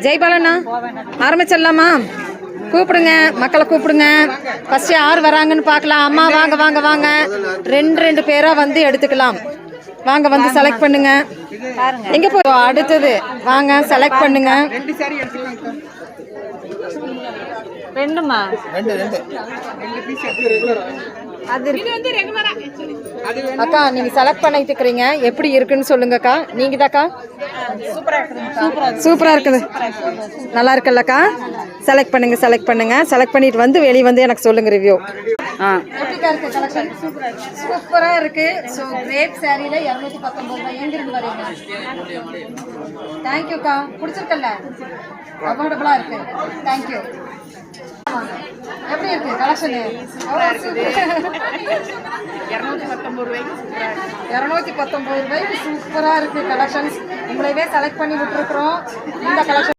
ஜெய்பாலண்ணா ஆரம்பிச்சிடலாமா? கூப்பிடுங்க, மக்களை கூப்பிடுங்க. ஃபர்ஸ்ட் யார் வராங்கன்னு பார்க்கலாம். அம்மா வாங்க வாங்க வாங்க, ரெண்டு பேராக வந்து எடுத்துக்கலாம். வாங்க வந்து செலக்ட் பண்ணுங்க. எங்கே போ அடுத்தது வாங்க செலக்ட் பண்ணுங்க. ரெண்டுமா அக்கா நீங்க செலக்ட் பண்ணிட்டு இருக்கிறீங்க, எப்படி இருக்குன்னு சொல்லுங்கக்கா. நீங்க தாக்கா சூப்பரா இருக்குது, நல்லா இருக்குல்லக்கா. செலக்ட் பண்ணுங்க செலக்ட் பண்ணுங்க. செலக்ட் பண்ணிட்டு வந்து வெளியே வந்து எனக்கு சொல்லுங்க ரிவ்யூ. எப்படிக்கா இருக்கு கலெக்ஷன்? சூப்பரா இருக்கு. ஸோ கிரேப் சாரியில 219 ரூபாய். எங்கிருந்து வரீங்க? தேங்க்யூக்கா. பிடிச்சிருக்கல்ல, அஃபோர்டபுளா இருக்கு. தேங்க்யூ. எப்படி இருக்கு கலெக்ஷனு? 219 ரூபாய்க்கு சூப்பரா இருக்கு கலெக்ஷன்ஸ். உங்களையே செலக்ட் பண்ணி விட்டுருக்குறோம். இந்த கலெக்ஷன்